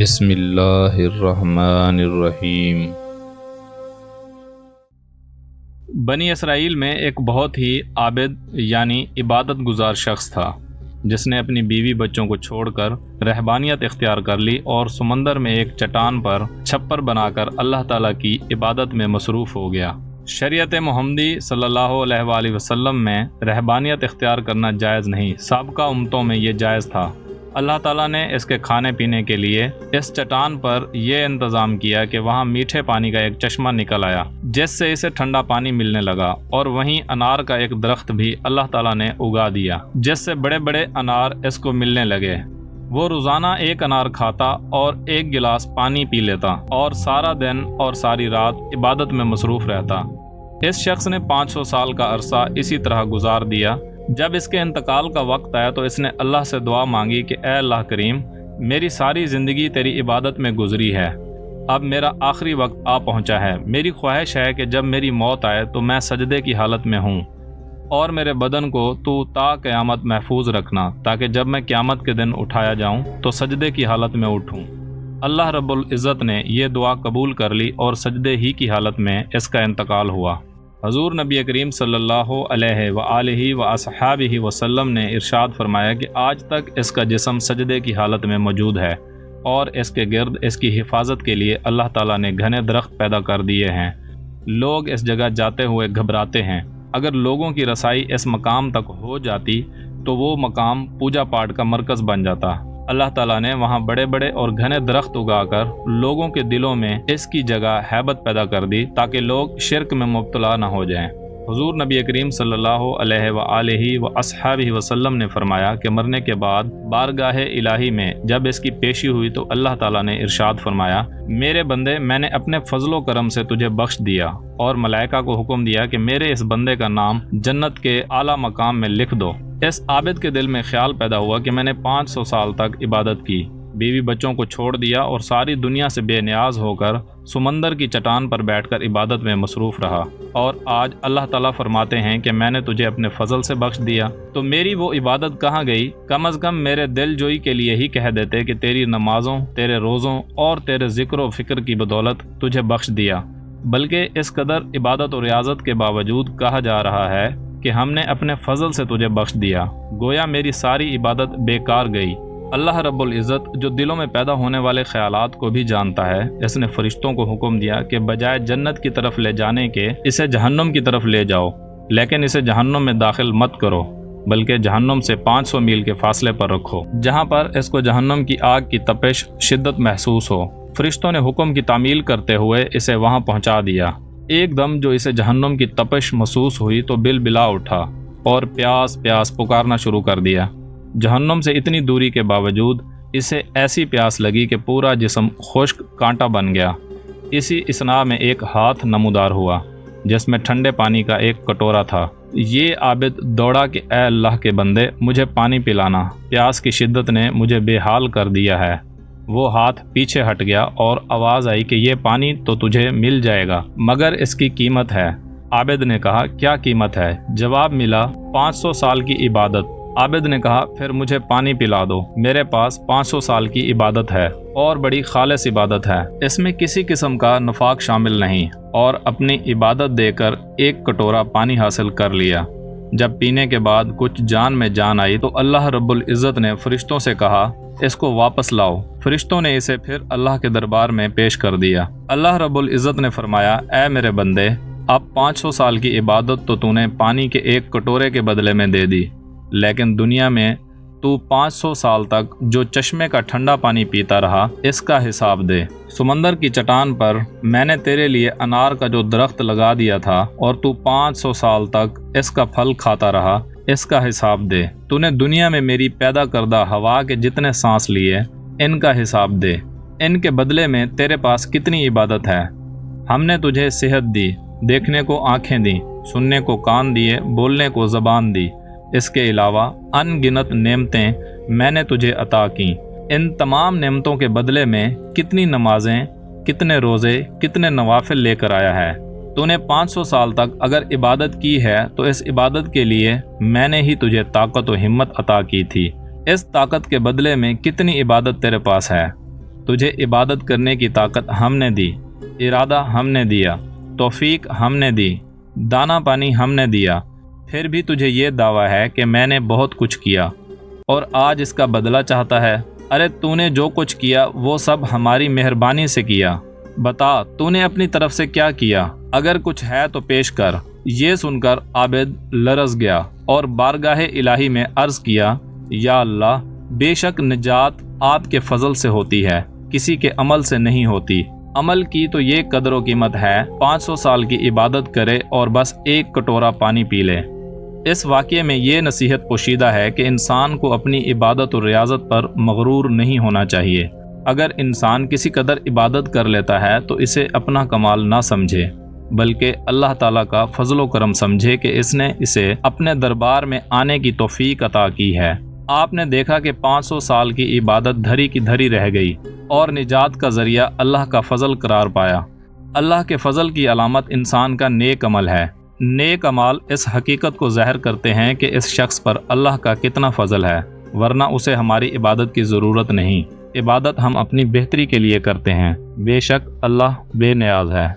بسم اللہ الرحمن الرحیم۔ بنی اسرائیل میں ایک بہت ہی عابد یعنی عبادت گزار شخص تھا جس نے اپنی بیوی بچوں کو چھوڑ کر رہبانیت اختیار کر لی اور سمندر میں ایک چٹان پر چھپر بنا کر اللہ تعالیٰ کی عبادت میں مصروف ہو گیا۔ شریعت محمدی صلی اللہ علیہ وآلہ وسلم میں رہبانیت اختیار کرنا جائز نہیں، سابقہ امتوں میں یہ جائز تھا۔ اللہ تعالیٰ نے اس کے کھانے پینے کے لیے اس چٹان پر یہ انتظام کیا کہ وہاں میٹھے پانی کا ایک چشمہ نکل آیا جس سے اسے ٹھنڈا پانی ملنے لگا، اور وہیں انار کا ایک درخت بھی اللہ تعالیٰ نے اگا دیا جس سے بڑے بڑے انار اس کو ملنے لگے۔ وہ روزانہ ایک انار کھاتا اور ایک گلاس پانی پی لیتا اور سارا دن اور ساری رات عبادت میں مصروف رہتا۔ اس شخص نے 500 سال کا عرصہ اسی طرح گزار دیا۔ جب اس کے انتقال کا وقت آیا تو اس نے اللہ سے دعا مانگی کہ اے اللہ کریم، میری ساری زندگی تیری عبادت میں گزری ہے، اب میرا آخری وقت آ پہنچا ہے۔ میری خواہش ہے کہ جب میری موت آئے تو میں سجدے کی حالت میں ہوں، اور میرے بدن کو تو تا قیامت محفوظ رکھنا تاکہ جب میں قیامت کے دن اٹھایا جاؤں تو سجدے کی حالت میں اٹھوں۔ اللہ رب العزت نے یہ دعا قبول کر لی اور سجدے ہی کی حالت میں اس کا انتقال ہوا۔ حضور نبی کریم صلی اللہ علیہ وآلہ وصحابہ وسلم نے ارشاد فرمایا کہ آج تک اس کا جسم سجدے کی حالت میں موجود ہے، اور اس کے گرد اس کی حفاظت کے لیے اللہ تعالیٰ نے گھنے درخت پیدا کر دیے ہیں۔ لوگ اس جگہ جاتے ہوئے گھبراتے ہیں۔ اگر لوگوں کی رسائی اس مقام تک ہو جاتی تو وہ مقام پوجا پاٹ کا مرکز بن جاتا۔ اللہ تعالیٰ نے وہاں بڑے بڑے اور گھنے درخت اگا کر لوگوں کے دلوں میں اس کی جگہ ہیبت پیدا کر دی تاکہ لوگ شرک میں مبتلا نہ ہو جائیں۔ حضور نبی کریم صلی اللہ علیہ وآلہ وصحابہ وسلم نے فرمایا کہ مرنے کے بعد بارگاہ الہی میں جب اس کی پیشی ہوئی تو اللہ تعالیٰ نے ارشاد فرمایا، میرے بندے، میں نے اپنے فضل و کرم سے تجھے بخش دیا، اور ملائکہ کو حکم دیا کہ میرے اس بندے کا نام جنت کے اعلیٰ مقام میں لکھ دو۔ اس عابد کے دل میں خیال پیدا ہوا کہ میں نے 500 سال تک عبادت کی، بیوی بچوں کو چھوڑ دیا اور ساری دنیا سے بے نیاز ہو کر سمندر کی چٹان پر بیٹھ کر عبادت میں مصروف رہا، اور آج اللہ تعالیٰ فرماتے ہیں کہ میں نے تجھے اپنے فضل سے بخش دیا، تو میری وہ عبادت کہاں گئی؟ کم از کم میرے دل جوئی کے لیے ہی کہہ دیتے کہ تیری نمازوں، تیرے روزوں اور تیرے ذکر و فکر کی بدولت تجھے بخش دیا۔ بلکہ اس قدر عبادت و ریاضت کے باوجود کہا جا رہا ہے کہ ہم نے اپنے فضل سے تجھے بخش دیا، گویا میری ساری عبادت بیکار گئی۔ اللہ رب العزت جو دلوں میں پیدا ہونے والے خیالات کو بھی جانتا ہے، اس نے فرشتوں کو حکم دیا کہ بجائے جنت کی طرف لے جانے کے اسے جہنم کی طرف لے جاؤ، لیکن اسے جہنم میں داخل مت کرو، بلکہ جہنم سے 500 میل کے فاصلے پر رکھو، جہاں پر اس کو جہنم کی آگ کی تپش شدت محسوس ہو۔ فرشتوں نے حکم کی تعمیل کرتے ہوئے اسے وہاں پہنچا دیا۔ ایک دم جو اسے جہنم کی تپش محسوس ہوئی تو بلا اٹھا اور پیاس پیاس پکارنا شروع کر دیا۔ جہنم سے اتنی دوری کے باوجود اسے ایسی پیاس لگی کہ پورا جسم خشک کانٹا بن گیا۔ اسی اثناء میں ایک ہاتھ نمودار ہوا جس میں ٹھنڈے پانی کا ایک کٹورا تھا۔ یہ عابد دوڑا کہ اے اللہ کے بندے، مجھے پانی پلانا، پیاس کی شدت نے مجھے بے حال کر دیا ہے۔ وہ ہاتھ پیچھے ہٹ گیا اور آواز آئی کہ یہ پانی تو تجھے مل جائے گا، مگر اس کی قیمت ہے۔ عابد نے کہا، کیا قیمت ہے؟ جواب ملا، 500 سال کی عبادت۔ عابد نے کہا، پھر مجھے پانی پلا دو، میرے پاس 500 سال کی عبادت ہے اور بڑی خالص عبادت ہے، اس میں کسی قسم کا نفاق شامل نہیں، اور اپنی عبادت دے کر ایک کٹورا پانی حاصل کر لیا۔ جب پینے کے بعد کچھ جان میں جان آئی تو اللہ رب العزت نے فرشتوں سے کہا، اس کو واپس لاؤ۔ فرشتوں نے اسے پھر اللہ کے دربار میں پیش کر دیا۔ اللہ رب العزت نے فرمایا، اے میرے بندے، اب 500 سال کی عبادت تو تو نے پانی کے ایک کٹورے کے بدلے میں دے دی، لیکن دنیا میں تو 500 سال تک جو چشمے کا ٹھنڈا پانی پیتا رہا، اس کا حساب دے۔ سمندر کی چٹان پر میں نے تیرے لیے انار کا جو درخت لگا دیا تھا اور تو 500 سال تک اس کا پھل کھاتا رہا، اس کا حساب دے۔ تو نے دنیا میں میری پیدا کردہ ہوا کے جتنے سانس لیے، ان کا حساب دے۔ ان کے بدلے میں تیرے پاس کتنی عبادت ہے۔ ہم نے تجھے صحت دی، دیکھنے کو آنکھیں دیں، سننے کو کان دیے، بولنے کو زبان دی۔ اس کے علاوہ ان گنت نعمتیں میں نے تجھے عطا کیں۔ ان تمام نعمتوں کے بدلے میں کتنی نمازیں، کتنے روزے، کتنے نوافل لے کر آیا ہے۔ تو نے 500 سال تک اگر عبادت کی ہے تو اس عبادت کے لیے میں نے ہی تجھے طاقت و ہمت عطا کی تھی۔ اس طاقت کے بدلے میں کتنی عبادت تیرے پاس ہے۔ تجھے عبادت کرنے کی طاقت ہم نے دی، ارادہ ہم نے دیا، توفیق ہم نے دی، دانا پانی ہم نے دیا، پھر بھی تجھے یہ دعویٰ ہے کہ میں نے بہت کچھ کیا اور آج اس کا بدلہ چاہتا ہے۔ ارے تو نے جو کچھ کیا وہ سب ہماری مہربانی سے کیا، بتا تو نے اپنی طرف سے کیا کیا، اگر کچھ ہے تو پیش کر۔ یہ سن کر عابد لرز گیا اور بارگاہ الہی میں عرض کیا، یا اللہ، بے شک نجات آپ کے فضل سے ہوتی ہے، کسی کے عمل سے نہیں ہوتی۔ عمل کی تو یہ قدر و قیمت ہے، 500 سال کی عبادت کرے اور بس ایک کٹورا پانی پی لے۔ اس واقعے میں یہ نصیحت پوشیدہ ہے کہ انسان کو اپنی عبادت و ریاضت پر مغرور نہیں ہونا چاہیے۔ اگر انسان کسی قدر عبادت کر لیتا ہے تو اسے اپنا کمال نہ سمجھے، بلکہ اللہ تعالیٰ کا فضل و کرم سمجھے کہ اس نے اسے اپنے دربار میں آنے کی توفیق عطا کی ہے۔ آپ نے دیکھا کہ 500 سال کی عبادت دھری کی دھری رہ گئی اور نجات کا ذریعہ اللہ کا فضل قرار پایا۔ اللہ کے فضل کی علامت انسان کا نیک عمل ہے۔ نیک اعمال اس حقیقت کو ظاہر کرتے ہیں کہ اس شخص پر اللہ کا کتنا فضل ہے، ورنہ اسے ہماری عبادت کی ضرورت نہیں۔ عبادت ہم اپنی بہتری کے لیے کرتے ہیں، بے شک اللہ بے نیاز ہے۔